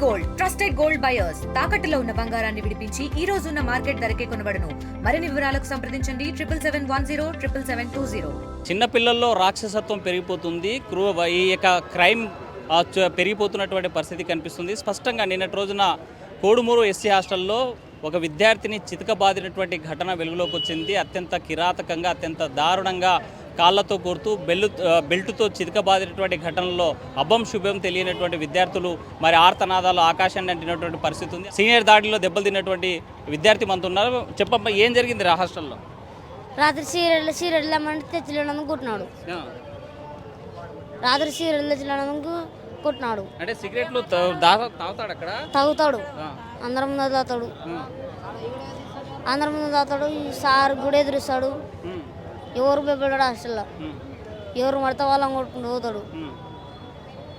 Gold trusted gold buyers తాకట్టులో ఉన్న బంగారాన్ని విడిపించి ఈ రోజు ఉన్న మార్కెట్ ధరకే కొనబడును. మరిన్ని వివరాలకు సంప్రదించండి 7771077720. చిన్న పిల్లల్లో రాక్షసత్వం పెరిగిపోతుంది. ఈ యొక్క క్రైమ్ పెరిగిపోతున్నటువంటి పరిస్థితి కనిపిస్తుంది. స్పష్టంగా నిన్నటి రోజున కోడుమూరు ఎస్సీ హాస్టల్లో ఒక విద్యార్థిని చితకబాదినటువంటి ఘటన వెలుగులోకి వచ్చింది. అత్యంత కిరాతకంగా, అత్యంత దారుణంగా కాళ్ళతో కోరుతూ బెల్టుతో చితకబాదినటువంటి ఘటనలో అబ్బం శుభం తెలియనటువంటి విద్యార్థులు మరి ఆర్తనాదాలు ఆకాశాన్ని అంటినటువంటి పరిస్థితి ఉంది. సీనియర్ దాడిలో దెబ్బలు తిన్నటువంటి విద్యార్థి మనతో ఉన్నారు. చెప్పమ్మా, ఏం జరిగింది హాస్టల్లో? రాత్రి సీరియల్ అమ్మంటే తెచ్చిలేనందుకు కొట్టినాడు. రాత్రి సీరియల్ తెచ్చిలేనందుకు కొట్టినాడు. అంటే సిగరెట్లు తాగుతాడు, అక్కడ తాగుతాడు, అందరి ముందు తాగుతాడు, అందరి ముందు తాగుతాడు. ఈ సార్ కూడా ఎదురుస్తాడు. ఎవరు భయపడ్డాడు హాస్టల్లో, ఎవరు పడితే వాళ్ళని కొట్టుకుంటూ పోతాడు.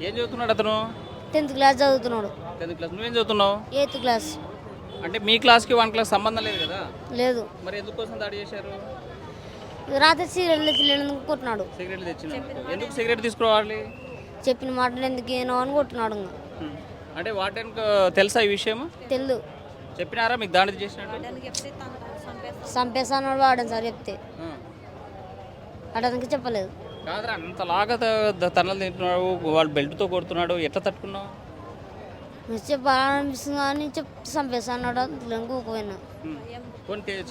ఏం చదువుతున్నాడు అతను? 10th క్లాస్ చదువుతున్నాడు. 10th class. నువ్వేం చదువుతున్నావు? 8th class. అంటే మీ క్లాస్కి 1 క్లాస్ సంబంధం లేదు కదా? లేదు. మరి ఎందుకోసం దాడి చేశారు? రాత్రి సీరియల్ తెచ్చిలేనందుకు కొట్టినాడు. సిగరెట్ తెచ్చిన ఎందుకు సిగరెట్ తీసుకోవాలి? చెప్పిన మాటలు ఎందుకు ఏనో అని కొట్టినాడు. అంటే వార్డెన్కి తెలుసా ఈ విషయం? తెలుదు. చెప్పినారా మీకు దాడి చేసినట్టు? చంపేస్తాను వాడని సార్ చెప్తే అతనికి చెప్పలేదు. కాదురా, అంతలాగా తనలు తింటున్నాడు, వాళ్ళు బెల్ట్తో కొడుతున్నాడు, ఎట్లా తట్టుకున్నావు? చెప్పాలనిపిస్తుంది కానీ చంపేస్తాడు. ఇంకోపోయినా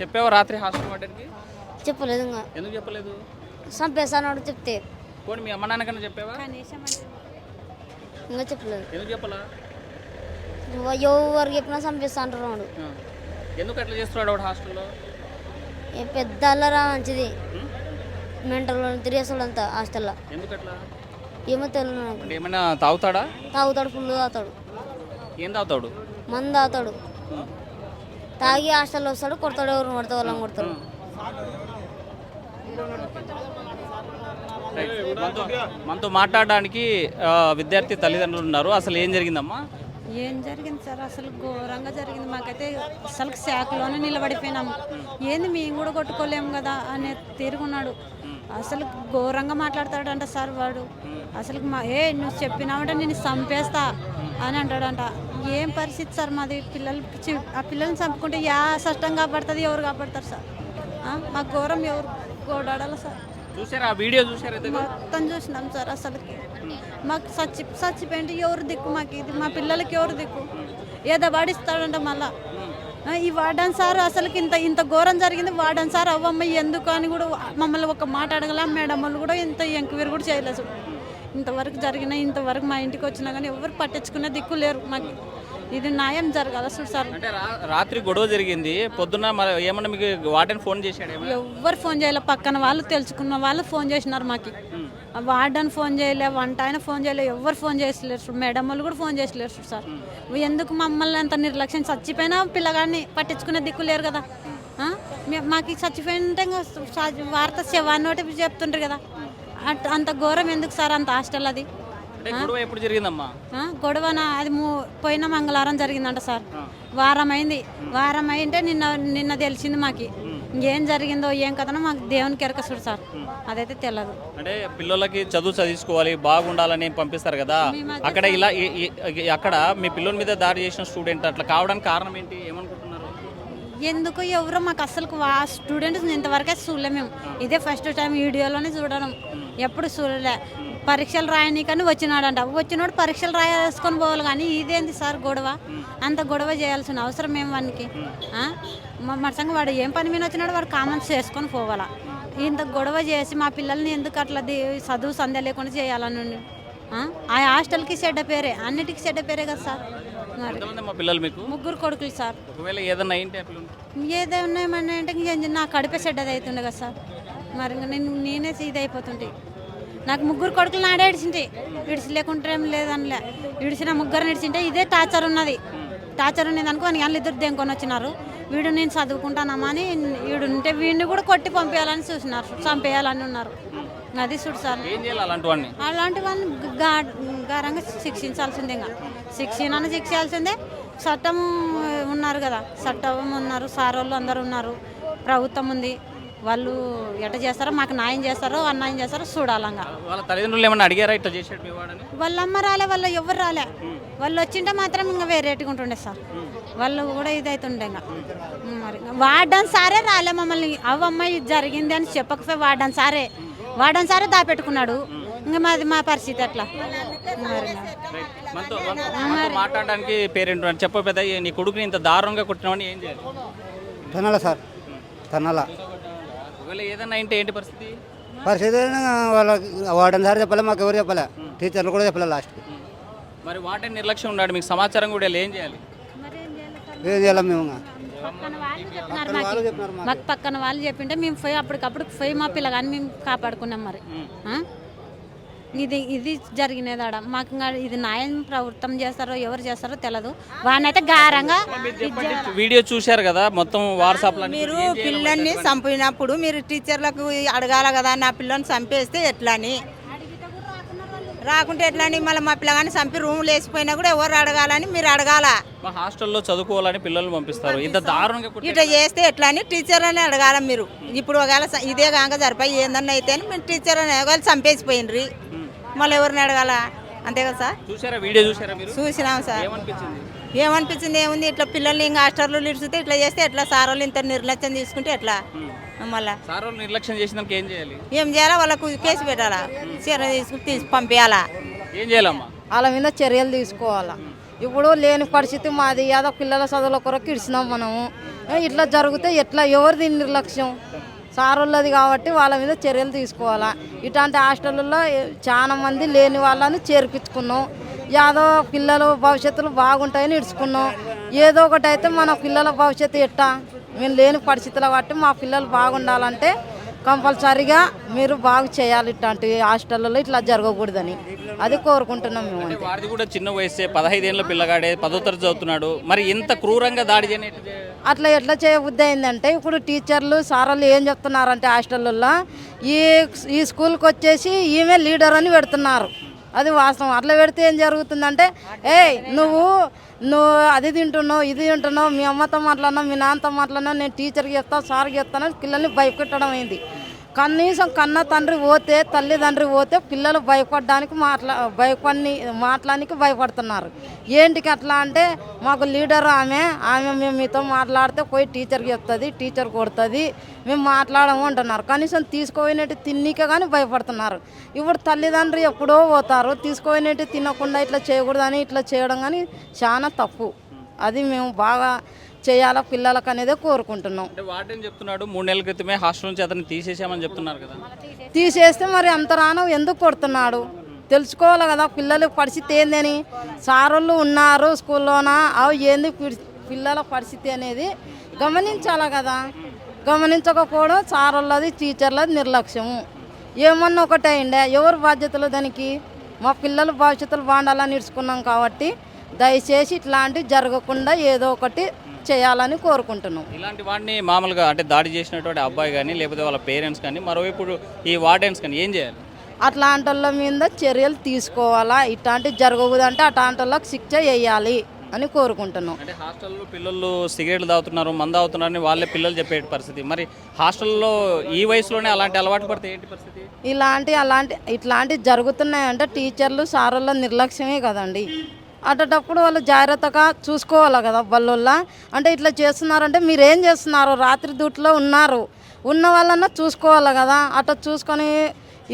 చెప్పావా రాత్రి హాస్టల్ వార్డెన్కి? చెప్పలేదు. ఇంకా ఎందుకు చెప్పలేదు? చంపేస్తాడు చెప్తే. పోనీ మీ అమ్మ నాన్నకన్నా చెప్పావా? ఇంకా చెప్పలేదు. ఎందుకు చెప్పలా? ఎవరు చెప్పినా చంపేస్తా అంటున్నాడు. ఎందుకు అట్లా చేస్తున్నాడు వాడు హాస్టల్లో? పెద్ద అల్లరా మంచిది. మెంటల్ తిరిగేస్తాడు అంతా హాస్టల్లో. ఎందుకు అట్లా? ఏమో తెలియదు. ఏమైనా తాగుతాడా? తాగుతాడు, ఫుల్ తాగుతాడు. ఏం తాగుతాడు? మందు తాగుతాడు. తాగి హాస్టల్లో వస్తాడు, కొడతాడు, ఎవరు కొడతా వాళ్ళని కొడతాడు. మనతో మాట్లాడడానికి విద్యార్థి తల్లిదండ్రులు ఉన్నారు. అసలు ఏం జరిగిందమ్మా? ఏం జరిగింది సార్? అసలు ఘోరంగా జరిగింది. మాకైతే అసలు శాఖలోనే నిలబడిపోయినాము. ఏంది మేము కూడా కొట్టుకోలేము కదా అనే తిరుగున్నాడు. అసలు ఘోరంగా మాట్లాడతాడంట సార్ వాడు. అసలు నువ్వు చెప్పినావంటే నేను చంపేస్తా అని అంటాడంట. ఏం పరిస్థితి సార్ మాది? ఆ పిల్లల్ని చంపుకుంటే కష్టం కాపాడుతుంది, ఎవరు కాపాడతారు సార్? మా ఘోరం ఎవరు గోడాడాలి సార్? చూసారా వీడియో? చూసారా? మొత్తం చూసినాం సార్. అసలుకి మాకు చచ్చిపోయింటే ఎవరు దిక్కు? మాకు ఇది మా పిల్లలకి ఎవరు దిక్కు? ఏదో వాడిస్తాడంట మళ్ళా. ఈ వార్డన్ సార్ అసలుకి ఇంత ఘోరం జరిగింది. వార్డన్ సార్ అవ్వమ్మ ఎందుకు అని కూడా మమ్మల్ని ఒక మాట అడగలే. మేడం వాళ్ళు కూడా ఇంత ఎంక్వైరీ కూడా చేయలేదు. ఇంతవరకు మా ఇంటికి వచ్చినా కానీ ఎవరు పట్టించుకునే దిక్కు లేరు. మాకు ఇది న్యాయం జరగాల సార్. అంటే రాత్రి గొడవ జరిగింది, పొద్దున్న ఏమన్నా మీకు వార్డెన్ ఫోన్ చేశాడు? ఎవరు ఫోన్ చేయలే. పక్కన వాళ్ళు తెలుసుకున్న వాళ్ళు ఫోన్ చేసినారు మాకు. వార్డెన్ ఫోన్ చేయలే, వంట ఆయన ఫోన్ చేయలే, ఎవరు ఫోన్ చేసలేరు. మేడం వాళ్ళు కూడా ఫోన్ చేసలేరు సార్. ఎందుకు మమ్మల్ని అంత నిర్లక్ష్యం? చచ్చిపోయినా పిల్లగాడిని పట్టించుకునే దిక్కు లేరు కదా. మాకు చచ్చిపోయింటే వార్త శవాన్నోటి చెప్తుంటారు కదా. అంత ఘోరం ఎందుకు సార్? అంత హాస్టల్ అది ఎప్పుడు జరిగిందమ్మా గొడవన? అది పోయిన మంగళవారం జరిగిందంట సార్. వారం అయింది. వారం అయింటే నిన్న తెలిసింది మాకు. ఇంకేం జరిగిందో ఏం కథనో మాకు దేవునికి ఎరకసుడు సార్. అదైతే తెలియదు. అంటే పిల్లలకి చదువుకోవాలి, బాగుండాలని పంపిస్తారు కదా. అక్కడ ఇలా అక్కడ మీ పిల్లల మీద దాడి చేసిన స్టూడెంట్ అట్లా కావడానికి కారణం ఏంటి? ఏమనుకుంటున్నారు? ఎందుకు ఎవరో మాకు అసలు స్టూడెంట్స్ ఇంతవరకే చూడలే మేము. ఇదే ఫస్ట్ టైం వీడియోలోనే చూడడం. ఎప్పుడు చూడలే. పరీక్షలు రాయనీకని వచ్చినాడంట. వచ్చినోడు పరీక్షలు రాసుకొని పోవాలి. కానీ ఇదేంటి సార్ గొడవ? అంత గొడవ చేయాల్సిన అవసరం ఏం వానికి? మరసంగా వాడు ఏం పని మీద వచ్చినాడు, వాడు కామెంట్స్ చేసుకొని పోవాలా? ఇంత గొడవ చేసి మా పిల్లల్ని ఎందుకు అట్లా చదువు సంధ్య లేకుండా చేయాలని? ఆ హాస్టల్కి చెడ్డ పేరే, అన్నిటికీ చెడ్డ పేరే కదా సార్. ముగ్గురు కొడుకులు సార్. ఏదైనా ఏమన్నా అంటే నా కడిపే చెడ్డది అవుతుండే కదా సార్. మరి నేనే ఇది అయిపోతుంటే నాకు ముగ్గురు కొడుకులు నాడే ఇడిచింటే లేకుంటే ఏం లేదనిలే. ఇడిచిన ముగ్గురు ఇడిచింటే ఇదే టార్చర్ ఉన్నది. టార్చర్ ఉన్నది అనుకో అని వాళ్ళు ఇద్దరు దేనికొని వచ్చినారు. వీడు నేను చదువుకుంటానమ్మా అని వీడు ఉంటే వీడిని కూడా కొట్టి పంపించాలని చూసినారు, చంపేయాలని ఉన్నారు. అది చూడు సార్. అలాంటి వాళ్ళని గారంగా శిక్షించాల్సిందే. ఇంకా శిక్షించాల్సిందే. చట్టం ఉన్నారు కదా, చట్టం ఉన్నారు, సార్ వాళ్ళు అందరు ఉన్నారు, ప్రభుత్వం ఉంది. వాళ్ళు ఎట్ట చేస్తారో మాకు న్యాయం చేస్తారో అన్యాయం చేస్తారో చూడాలంగా. వాళ్ళ తల్లిదండ్రులు ఏమన్నా అడిగారా ఇట్లా చేసాడు మీ వాడని? వాళ్ళ అమ్మ రాలే, వాళ్ళ ఎవరు రాలే. వాళ్ళు వచ్చింటే మాత్రం ఇంకా వేరేటిగా ఉంటుండే సార్, వాళ్ళు కూడా ఇదైతుండే ఇంకా. మరి వాడని సారే రాలే మమ్మల్ని, అవ్వమ్మ ఇది జరిగింది అని చెప్పకపోయి వాడని సారే దాపెట్టుకున్నాడు. ఇంకా మాది మా పరిస్థితి అట్లా. మరి మనతో మాట్లాడడానికి పేరెంట్ చెప్ప పెద్ద నీ కొడుకుని ఇంత దారుణంగా కొట్టినామని ఏం చేయాలి? తనాల సార్, తనాల. ఒకవేళ ఏదన్నా అంటే ఏంటి పరిస్థితి? పరిస్థితి వాళ్ళకి వాడని సార్ చెప్పలే, మాకు ఎవరు చెప్పలే, టీచర్లు కూడా చెప్పలే లాస్ట్కి. మరి వాటే నిర్లక్ష్యం ఉన్నాడు, మీకు సమాచారం కూడా ఏం చేయాలి? ఏం చేయాలి మేము? పక్కన వాళ్ళు చెప్పినారు మాకు పక్కన వాళ్ళు చెప్పింటే మేము పోయి అప్పటికప్పుడు పోయి మా పిల్లగాని మేము కాపాడుకున్నాం. మరి ఇది జరిగినది ఆడ మాకు ఇంకా ఇది న్యాయం ప్రభుత్వం చేస్తారో ఎవరు చేస్తారో తెలియదు. వానైతే గారంగా వీడియో చూశారు కదా మొత్తం వాట్సాప్ లో. మీరు పిల్లల్ని చంపినప్పుడు మీరు టీచర్లకు అడగాల కదా, నా పిల్లని చంపేస్తే ఎట్లా అని, రాకుంటే ఎట్లా అని, మళ్ళీ మా పిల్లగాని చంపి రూమ్లు వేసిపోయినా కూడా ఎవరు అడగాలని మీరు అడగాల. మా హాస్టల్లో చదువుకోవాలని పిల్లల్ని పంపిస్తారు, ఇంత దారుణంగా ఇట్లా చేస్తే ఎట్లా అని టీచర్ అని అడగాల మీరు. ఇప్పుడు ఒకవేళ ఇదే కాక జరిపాయి ఏందన్నా అయితే అని మీరు టీచర్ అని ఒకవేళ చంపేసిపోయినరి, మళ్ళీ ఎవరిని అడగాల? అంతే కదా సార్. చూసారా వీడియో? చూసారా మీరు? చూసినాం సార్. ఏమనిపించింది ఏముంది, ఇట్లా పిల్లల్ని ఇంకా హాస్టల్లో ఇడిచితే ఇట్లా చేస్తే ఎట్లా, సార్ వాళ్ళు ఇంత నిర్లక్ష్యం తీసుకుంటే ఎట్లా? మళ్ళా సార్ వాళ్ళు నిర్లక్ష్యం చేసినాక ఏం చేయాలి? ఏం చేయాలా? వాళ్ళకు కేసు పెట్టాలా, చర్య తీసుకుని పంపించాలా? ఏం చేయాలమ్మా? వాళ్ళ మీద చర్యలు తీసుకోవాలా. ఇప్పుడు లేని పరిస్థితి మాది, ఏదో పిల్లల చదువుల కొరకు ఇడిచినాం మనము. ఇట్లా జరిగితే ఎట్లా, ఎవరిది నిర్లక్ష్యం? సారులది కాబట్టి వాళ్ళ మీద చర్యలు తీసుకోవాలా. ఇట్లాంటి హాస్టల్లో చాలా మంది లేని వాళ్ళని చేర్పించుకున్నాం, ఏదో పిల్లలు భవిష్యత్తులు బాగుంటాయని ఇడుచుకున్నాం. ఏదో ఒకటి అయితే మన పిల్లల భవిష్యత్తు ఎట్టా, మేము లేని పరిస్థితులు బట్టి మా పిల్లలు బాగుండాలంటే కంపల్సరీగా మీరు బాగు చేయాలి. ఇట్లాంటి హాస్టల్లో ఇట్లా జరగకూడదని అది కోరుకుంటున్నాం మేము. వాడిది కూడా చిన్న వయసే, 15 ఏళ్ళ పిల్లగాడే, 10వ తరగతి చదువుతున్నాడు. మరి ఇంత క్రూరంగా దాడి చేయని అట్లా ఎట్లా చేయబుద్ధి అయిందంటే, ఇప్పుడు టీచర్లు సార్లు ఏం చెప్తున్నారంటే హాస్టల్లో ఈ స్కూల్కి వచ్చేసి ఈమె లీడర్ అని పెడుతున్నారు. అది వాస్తవం. అట్లా పెడితే ఏం జరుగుతుందంటే, నువ్వు అది తింటున్నావు, ఇది తింటున్నావు, మీ అమ్మతో మాట్లాడినా, మీ నాన్నతో మాట్లాడినా, నేను టీచర్కి చెప్తాను, సార్కి చెప్తాను, పిల్లల్ని భయపెట్టడం అయింది. కనీసం కన్న తండ్రి పోతే, తల్లిదండ్రి పోతే పిల్లలు భయపడడానికి మాట్లాడానికి భయపడుతున్నారు. ఏంటికి అట్లా అంటే, మాకు లీడర్ ఆమె మేము మీతో మాట్లాడితే పోయి టీచర్కి చెప్తుంది, టీచర్ కొడుతుంది, మేము మాట్లాడము అంటున్నారు. కనీసం తీసుకుపోయినట్టు తిన్నీకే కానీ భయపడుతున్నారు. ఇప్పుడు తల్లిదండ్రి ఎప్పుడో పోతారు, తీసుకుపోయినట్టు తినకుండా ఇట్లా చేయకూడదని ఇట్లా చేయడం కానీ చాలా తప్పు. అది మేము బాగా చేయాలా పిల్లలకు అనేదే కోరుకుంటున్నాం. వాడని చెప్తున్నాడు 3 నెలల క్రితమే హాస్టల్ నుంచి అతన్ని తీసేసామని చెప్తున్నారు కదా. తీసేస్తే మరి అంత రాను ఎందుకు కొడుతున్నాడు తెలుసుకోవాలి కదా. పిల్లల పరిస్థితి ఏందని, సారోళ్ళు ఉన్నారు స్కూల్లోనా, అవి ఏంది పిల్లల పరిస్థితి అనేది గమనించాలి కదా. గమనించకపోవడం సారోళ్ళది, టీచర్లది నిర్లక్ష్యము. ఏమన్నా ఒకటే అయిండే, ఎవరు బాధ్యతలు దానికి? మా పిల్లలు భవిష్యత్తులు బాగుండాలని ఇడుచుకున్నాం కాబట్టి దయచేసి ఇట్లాంటివి జరగకుండా ఏదో ఒకటి చేయాలని కోరుకుంటున్నాం. ఇలాంటి వాడిని మామూలుగా అంటే దాడి చేసినటువంటి అబ్బాయి కానీ లేకపోతే వాళ్ళ పేరెంట్స్ కానీ మరోవైపు ఈ వార్డెన్స్ కానీ ఏం చేయాలి? అట్లాంటి వాళ్ళ మీద చర్యలు తీసుకోవాలా. ఇట్లాంటివి జరగకూడదంటే అట్లాంటి వాళ్ళకి శిక్ష వేయాలి అని కోరుకుంటున్నాం. అంటే హాస్టల్లో పిల్లలు సిగరెట్లు తాగుతున్నారు, మందు తాగుతున్నారని వాళ్ళే పిల్లలు చెప్పే పరిస్థితి. మరి హాస్టల్లో ఈ వయసులోనే అలాంటి అలవాటు పడితే ఏంటి పరిస్థితి? ఇట్లాంటివి జరుగుతున్నాయంటే టీచర్లు సారోళ్ళ నిర్లక్ష్యమే కదండి. అటప్పుడు వాళ్ళు జాగ్రత్తగా చూసుకోవాలి కదా. బల్లోళ్ళ అంటే ఇట్లా చేస్తున్నారంటే మీరేం చేస్తున్నారు, రాత్రి డ్యూటీలో ఉన్న వాళ్ళన్నా చూసుకోవాలి కదా. అట్లా చూసుకొని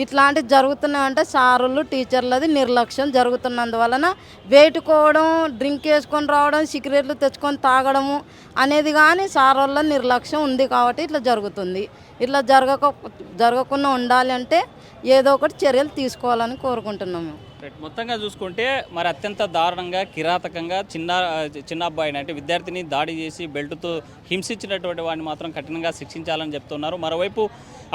ఇట్లాంటివి జరుగుతున్నాయంటే సారులు టీచర్లది నిర్లక్ష్యం జరుగుతున్నందువలన వేటుకోవడం, డ్రింక్ వేసుకొని రావడం, సిగరెట్లు తెచ్చుకొని తాగడము అనేది కానీ సారోళ్ళ నిర్లక్ష్యం ఉంది కాబట్టి ఇట్లా జరుగుతుంది. ఇట్లా జరగకుండా ఉండాలి అంటే ఏదో ఒకటి చర్యలు తీసుకోవాలని కోరుకుంటున్నాం మేము. మొత్తంగా చూసుకుంటే మరి అత్యంత దారుణంగా కిరాతకంగా చిన్న అబ్బాయిని అంటే విద్యార్థిని దాడి చేసి బెల్ట్తో హింసించినటువంటి వాడిని మాత్రం కఠినంగా శిక్షించాలని చెప్తున్నారు. మరోవైపు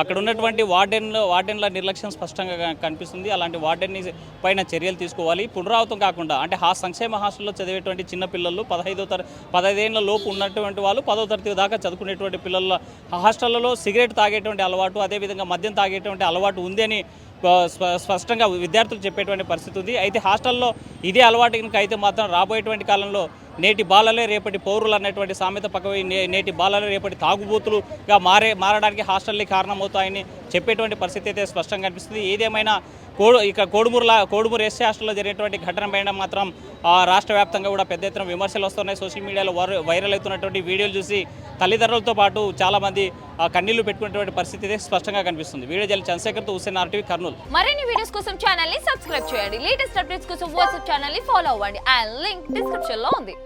అక్కడ ఉన్నటువంటి వార్డెన్ల నిర్లక్ష్యం స్పష్టంగా కనిపిస్తుంది. అలాంటి వార్డెన్ని పైన చర్యలు తీసుకోవాలి. పునరావృతం కాకుండా అంటే సంక్షేమ హాస్టల్లో చదివేటువంటి చిన్న పిల్లలు 15 ఏళ్ల లోపు ఉన్నటువంటి వాళ్ళు 10వ తరగతి దాకా చదువుకునేటువంటి పిల్లల హాస్టళ్లలో సిగరెట్ తాగేటువంటి అలవాటు, అదేవిధంగా మద్యం తాగేటువంటి అలవాటు ఉంది అని స్పష్టంగా విద్యార్థులు చెప్పేటువంటి పరిస్థితి ఉంది. అయితే హాస్టల్లో ఇదే అలవాటు కనుక అయితే మాత్రం రాబోయేటువంటి కాలంలో నేటి బాలలే రేపటి పౌరులు అన్నటువంటి సామెత పక్కవై నేటి బాలలే రేపటి తాగుబోతులుగా మారడానికి హాస్టల్లే కారణమవుతాయని చెప్పేటువంటి పరిస్థితి అయితే స్పష్టంగా కనిపిస్తుంది. ఏదేమైనా కోడుమూరు ఎస్సీ హాస్టల్లో జరిగినటువంటి ఘటన పైన మాత్రం రాష్ట్ర వ్యాప్తంగా కూడా పెద్ద ఎత్తున విమర్శలు వస్తున్నాయి. సోషల్ మీడియాలో వైరల్ అవుతున్నటువంటి వీడియోలు చూసి తల్లిదండ్రులతో పాటు చాలామంది కన్నీళ్లు పెట్టుకునేటువంటి పరిస్థితి అయితే స్పష్టంగా కనిపిస్తుంది. వీడియో జల్లి చంద్రశేఖర్తో హుస్సేన్, RTV, కర్నూలు. మరిన్ని వీడియోస్ కోసం ఛానల్ ని సబ్స్క్రైబ్ చేయండి. లేటెస్ట్ అప్డేట్స్ కోసం వాట్సాప్ ఛానల్ ని ఫాలో అవ్వండి. అండ్ లింక్ డిస్క్రిప్షన్ లో ఉంది.